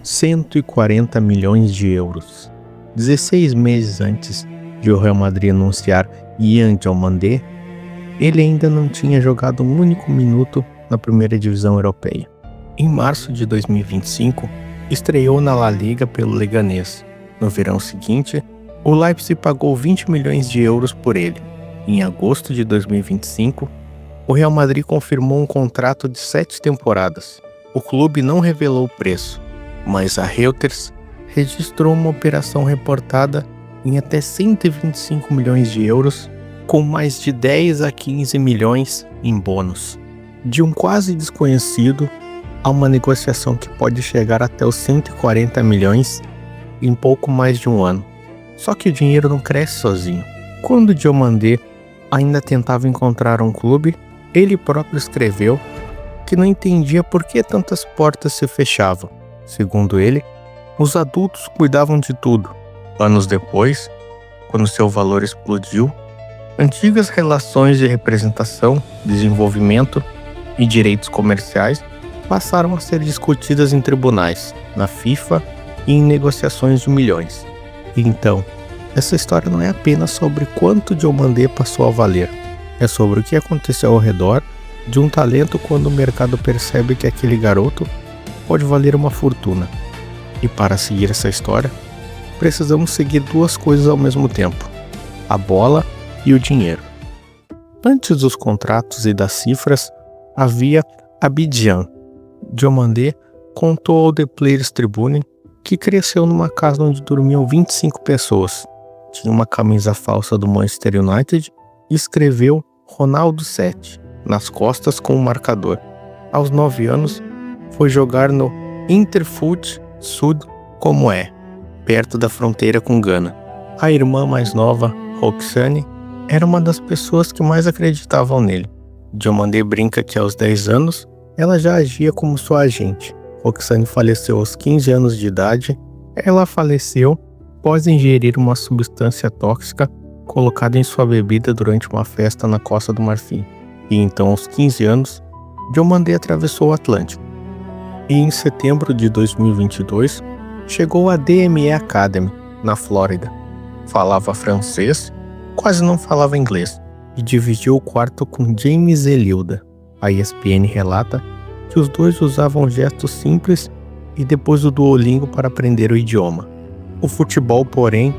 140 milhões de euros. 16 meses antes de o Real Madrid anunciar Ian Diomandé, ele ainda não tinha jogado um único minuto na primeira divisão europeia. Em março de 2025, estreou na La Liga pelo Leganés. No verão seguinte, o Leipzig pagou 20 milhões de euros por ele. Em agosto de 2025, o Real Madrid confirmou um contrato de 7 temporadas. O clube não revelou o preço, mas a Reuters registrou uma operação reportada em até 125 milhões de euros, com mais de 10 a 15 milhões em bônus. De um quase desconhecido a uma negociação que pode chegar até os 140 milhões em pouco mais de um ano. Só que o dinheiro não cresce sozinho. Quando Diomandé ainda tentava encontrar um clube, ele próprio escreveu que não entendia por que tantas portas se fechavam. Segundo ele, os adultos cuidavam de tudo. Anos depois, quando seu valor explodiu, antigas relações de representação, desenvolvimento e direitos comerciais passaram a ser discutidas em tribunais, na FIFA e em negociações de milhões. Então, essa história não é apenas sobre quanto Diomandé passou a valer, é sobre o que aconteceu ao redor de um talento quando o mercado percebe que aquele garoto pode valer uma fortuna. E para seguir essa história, precisamos seguir duas coisas ao mesmo tempo: a bola e o dinheiro. Antes dos contratos e das cifras, havia Abidjan. Diomandé contou ao The Players Tribune que cresceu numa casa onde dormiam 25 pessoas. Tinha uma camisa falsa do Manchester United e escreveu Ronaldo 7 nas costas com um marcador. Aos 9 anos, foi jogar no Interfoot Sud como perto da fronteira com Gana. A irmã mais nova, Roxane, era uma das pessoas que mais acreditavam nele. Diomandé brinca que aos 10 anos, ela já agia como sua agente. Roxane faleceu aos 15 anos de idade. Ela faleceu após ingerir uma substância tóxica colocada em sua bebida durante uma festa na Costa do Marfim. E então, aos 15 anos, Diomandé atravessou o Atlântico. E em setembro de 2022, chegou à DME Academy, na Flórida. Falava francês, quase não falava inglês, e dividiu o quarto com James Elilda. A ESPN relata que os dois usavam gestos simples e depois o Duolingo para aprender o idioma. O futebol, porém,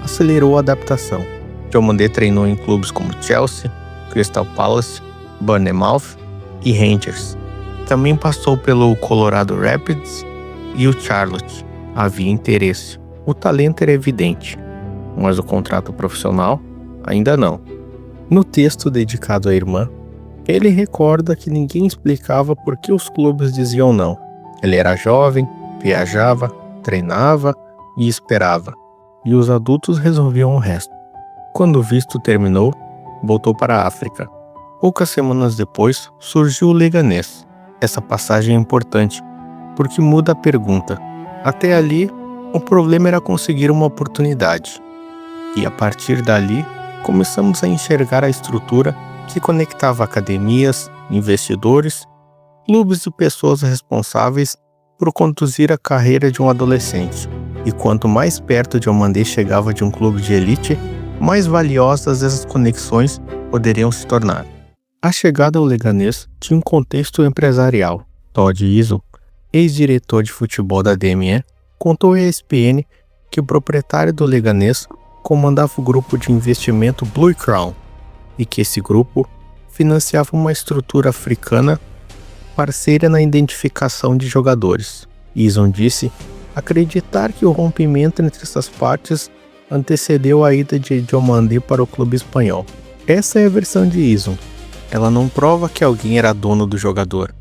acelerou a adaptação. Diomandé treinou em clubes como Chelsea, Crystal Palace, Bournemouth e Rangers. Também passou pelo Colorado Rapids e o Charlotte. Havia interesse. O talento era evidente, mas o contrato profissional ainda não. No texto dedicado à irmã, ele recorda que ninguém explicava por que os clubes diziam não. Ele era jovem, viajava, treinava e esperava, e os adultos resolviam o resto. Quando o visto terminou, voltou para a África. Poucas semanas depois, surgiu o Leganés. Essa passagem é importante, porque muda a pergunta. Até ali, o problema era conseguir uma oportunidade. E a partir dali, começamos a enxergar a estrutura que conectava academias, investidores, clubes e pessoas responsáveis por conduzir a carreira de um adolescente. E quanto mais perto Diomandé chegava de um clube de elite, mais valiosas essas conexões poderiam se tornar. A chegada ao Leganés tinha um contexto empresarial. Todd Eason, ex-diretor de futebol da DME, contou à ESPN que o proprietário do Leganés comandava o grupo de investimento Blue Crown e que esse grupo financiava uma estrutura africana parceira na identificação de jogadores. Eason disse acreditar que o rompimento entre essas partes antecedeu a ida de Diomandé para o clube espanhol. Essa é a versão de Eason. Ela não prova que alguém era dono do jogador.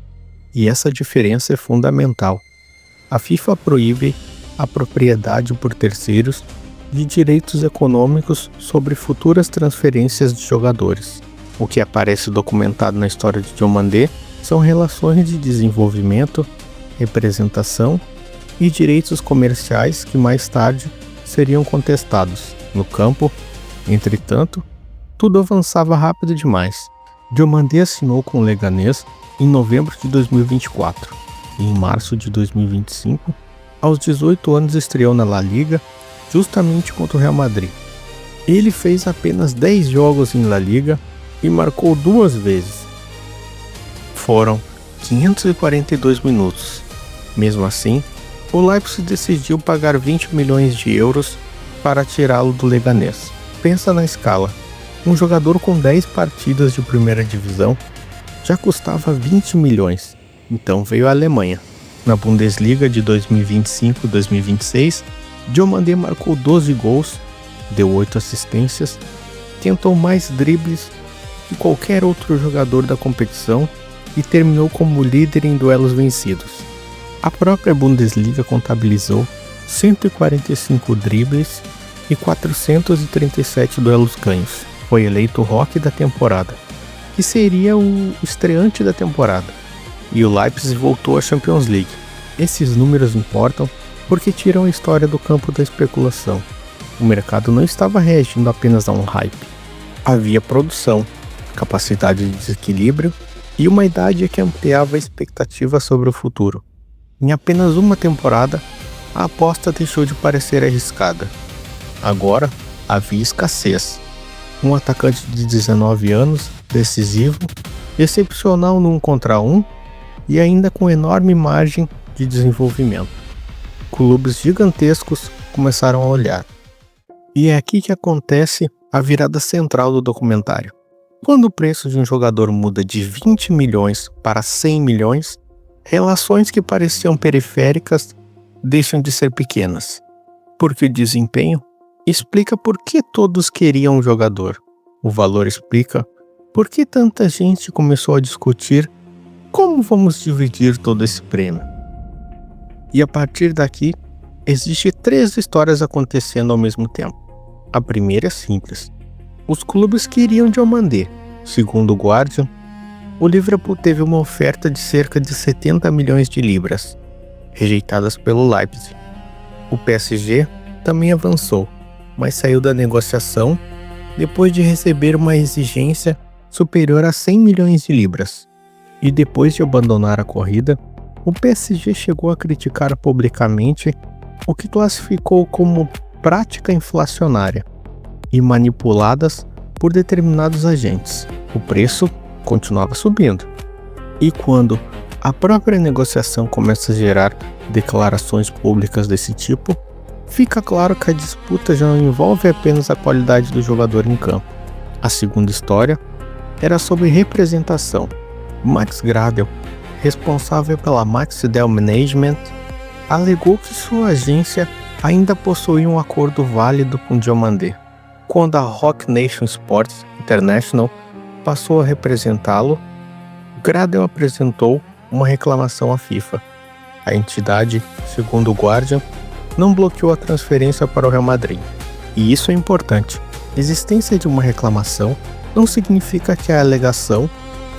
E essa diferença é fundamental. A FIFA proíbe a propriedade por terceiros de direitos econômicos sobre futuras transferências de jogadores. O que aparece documentado na história de Diomandé são relações de desenvolvimento, representação e direitos comerciais que mais tarde seriam contestados. No campo, entretanto, tudo avançava rápido demais. Diomandé assinou com o Leganés em novembro de 2024 e em março de 2025 Aos 18 anos estreou na La Liga, justamente contra o Real Madrid. Ele fez apenas 10 jogos em La Liga e marcou 2 vezes. Foram 542 minutos. Mesmo assim, o Leipzig decidiu pagar 20 milhões de euros para tirá-lo do Leganés. Pensa na escala. Um jogador com 10 partidas de primeira divisão já custava 20 milhões. Então veio a Alemanha. Na Bundesliga de 2025-2026, Diomandé marcou 12 gols, deu 8 assistências, tentou mais dribles que qualquer outro jogador da competição e terminou como líder em duelos vencidos. A própria Bundesliga contabilizou 145 dribles e 437 duelos ganhos. Foi eleito o Rock da temporada, que seria o estreante da temporada. E o Leipzig voltou à Champions League. Esses números importam porque tiram a história do campo da especulação. O mercado não estava reagindo apenas a um hype. Havia produção, capacidade de desequilíbrio e uma idade que ampliava a expectativa sobre o futuro. Em apenas uma temporada, a aposta deixou de parecer arriscada. Agora, havia escassez. Um atacante de 19 anos, decisivo, excepcional no 1 contra 1 e ainda com enorme margem de desenvolvimento. Clubes gigantescos começaram a olhar. E é aqui que acontece a virada central do documentário. Quando o preço de um jogador muda de 20 milhões para 100 milhões, relações que pareciam periféricas deixam de ser pequenas. Porque o desempenho explica por que todos queriam um jogador. O valor explica por que tanta gente começou a discutir como vamos dividir todo esse prêmio. E a partir daqui, existem 3 histórias acontecendo ao mesmo tempo. A primeira é simples. Os clubes queriam Diomandé. Segundo o Guardian, o Liverpool teve uma oferta de cerca de 70 milhões de libras, rejeitadas pelo Leipzig. O PSG também avançou, mas saiu da negociação depois de receber uma exigência superior a 100 milhões de libras. E depois de abandonar a corrida, o PSG chegou a criticar publicamente o que classificou como prática inflacionária e manipuladas por determinados agentes. O preço continuava subindo. E quando a própria negociação começa a gerar declarações públicas desse tipo, fica claro que a disputa já não envolve apenas a qualidade do jogador em campo. A segunda história era sobre representação. Max Gradel, responsável pela Maxidel Management, alegou que sua agência ainda possuía um acordo válido com Diomandé. Quando a Roc Nation Sports International passou a representá-lo, Gradel apresentou uma reclamação à FIFA. A entidade, segundo o Guardian, não bloqueou a transferência para o Real Madrid. E isso é importante. A existência de uma reclamação não significa que a alegação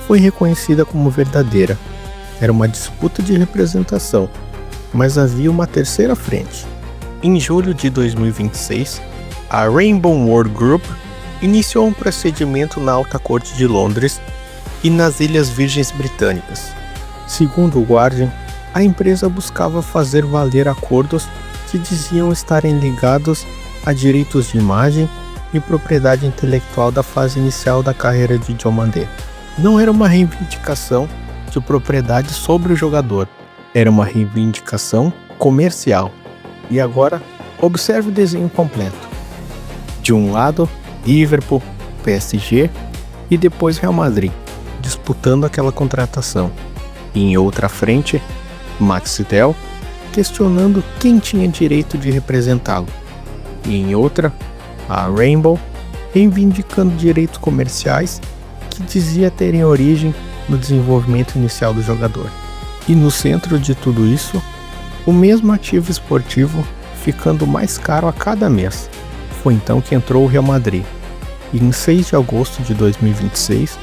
foi reconhecida como verdadeira. Era uma disputa de representação, mas havia uma terceira frente. Em julho de 2026, a Rainbow World Group iniciou um procedimento na Alta Corte de Londres e nas Ilhas Virgens Britânicas. Segundo o Guardian, a empresa buscava fazer valer acordos que diziam estarem ligados a direitos de imagem e propriedade intelectual da fase inicial da carreira de Diomandé. Não era uma reivindicação de propriedade sobre o jogador, era uma reivindicação comercial. E agora, observe o desenho completo. De um lado, Liverpool, PSG e depois Real Madrid, disputando aquela contratação. E em outra frente, Maxidel, questionando quem tinha direito de representá-lo. E em outra, a Rainbow, reivindicando direitos comerciais que dizia terem origem no desenvolvimento inicial do jogador. E no centro de tudo isso, o mesmo ativo esportivo ficando mais caro a cada mês. Foi então que entrou o Real Madrid. E em 6 de agosto de 2026,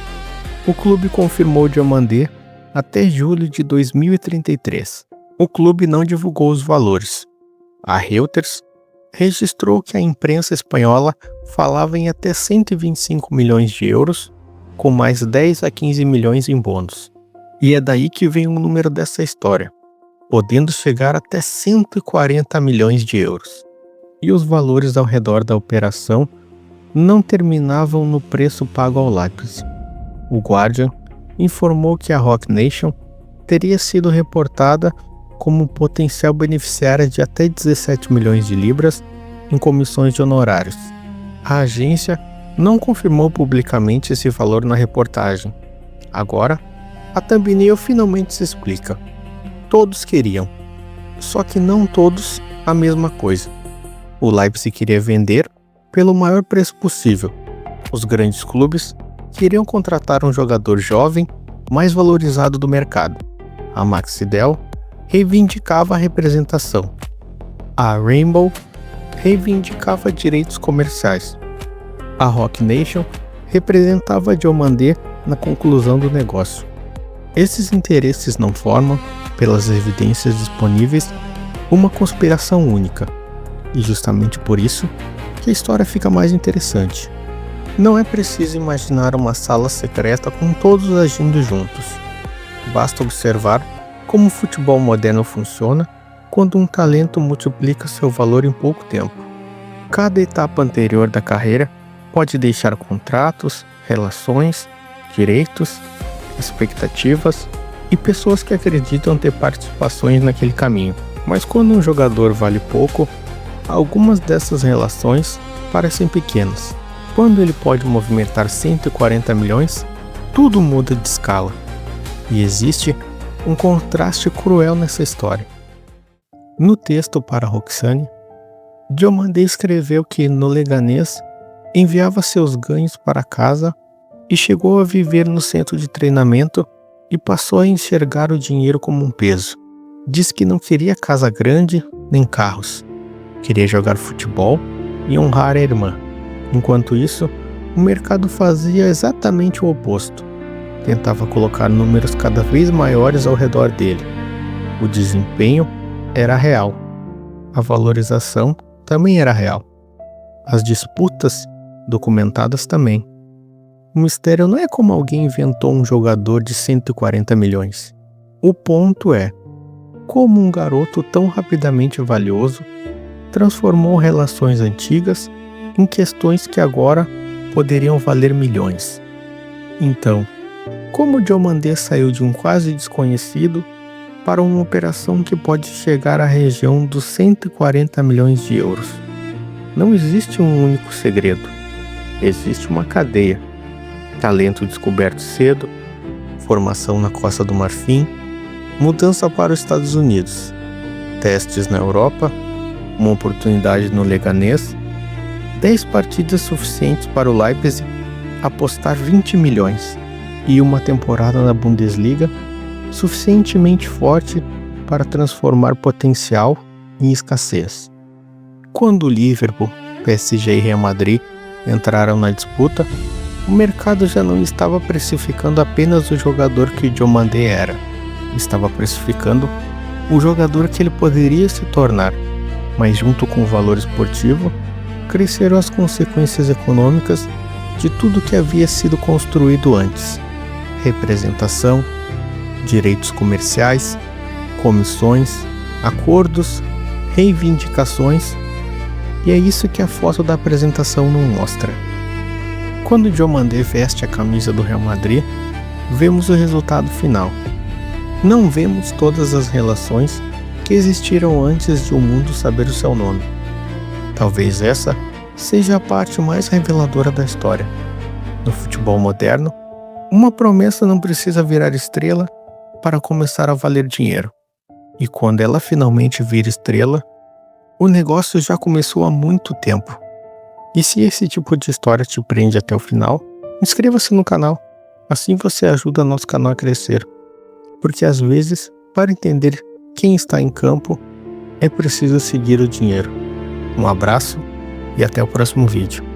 o clube confirmou Diomandé até julho de 2033. O clube não divulgou os valores. A Reuters registrou que a imprensa espanhola falava em até 125 milhões de euros, com mais 10 a 15 milhões em bônus. E é daí que vem o número dessa história. podendo chegar até 140 milhões de euros. E os valores ao redor da operação não terminavam no preço pago ao Leipzig. O Guardian informou que a Roc Nation teria sido reportada como potencial beneficiária de até 17 milhões de libras em comissões de honorários. A agência não confirmou publicamente esse valor na reportagem. Agora, a thumbnail finalmente se explica. Todos queriam, só que não todos a mesma coisa. O Leipzig queria vender pelo maior preço possível. Os grandes clubes queriam contratar um jogador jovem, mais valorizado do mercado. A Maxidel reivindicava a representação. A Rainbow reivindicava direitos comerciais. A Roc Nation representava a Diomandé na conclusão do negócio. Esses interesses não formam, pelas evidências disponíveis, uma conspiração única. E justamente por isso que a história fica mais interessante. Não é preciso imaginar uma sala secreta com todos agindo juntos. Basta observar como o futebol moderno funciona quando um talento multiplica seu valor em pouco tempo. Cada etapa anterior da carreira pode deixar contratos, relações, direitos, expectativas e pessoas que acreditam ter participações naquele caminho. Mas quando um jogador vale pouco, algumas dessas relações parecem pequenas. Quando ele pode movimentar 140 milhões, tudo muda de escala. E existe um contraste cruel nessa história. No texto para Roxane, Diomandé escreveu que no Leganés enviava seus ganhos para casa e chegou a viver no centro de treinamento e passou a enxergar o dinheiro como um peso. Diz que não queria casa grande nem carros. Queria jogar futebol e honrar a irmã. Enquanto isso, o mercado fazia exatamente o oposto. Tentava colocar números cada vez maiores ao redor dele. O desempenho era real. A valorização também era real. As disputas documentadas também. O mistério não é como alguém inventou um jogador de 140 milhões. O ponto é como um garoto tão rapidamente valioso transformou relações antigas em questões que agora poderiam valer milhões. Então, como Diomandé saiu de um quase desconhecido para uma operação que pode chegar à região dos 140 milhões de euros? Não existe um único segredo. Existe uma cadeia. Talento descoberto cedo, formação na Costa do Marfim, mudança para os Estados Unidos, testes na Europa, uma oportunidade no Leganés, 10 partidas suficientes para o Leipzig apostar 20 milhões e uma temporada na Bundesliga suficientemente forte para transformar potencial em escassez. Quando o Liverpool, PSG e Real Madrid entraram na disputa, o mercado já não estava precificando apenas o jogador que Diomandé era, estava precificando o jogador que ele poderia se tornar, mas junto com o valor esportivo, cresceram as consequências econômicas de tudo que havia sido construído antes: representação, direitos comerciais, comissões, acordos, reivindicações, e é isso que a foto da apresentação não mostra. Quando Diomandé veste a camisa do Real Madrid, vemos o resultado final. Não vemos todas as relações que existiram antes de o mundo saber o seu nome. Talvez essa seja a parte mais reveladora da história. No futebol moderno, uma promessa não precisa virar estrela para começar a valer dinheiro. E quando ela finalmente vira estrela, o negócio já começou há muito tempo. E se esse tipo de história te prende até o final, inscreva-se no canal. Assim você ajuda nosso canal a crescer. Porque às vezes, para entender quem está em campo, é preciso seguir o dinheiro. Um abraço e até o próximo vídeo.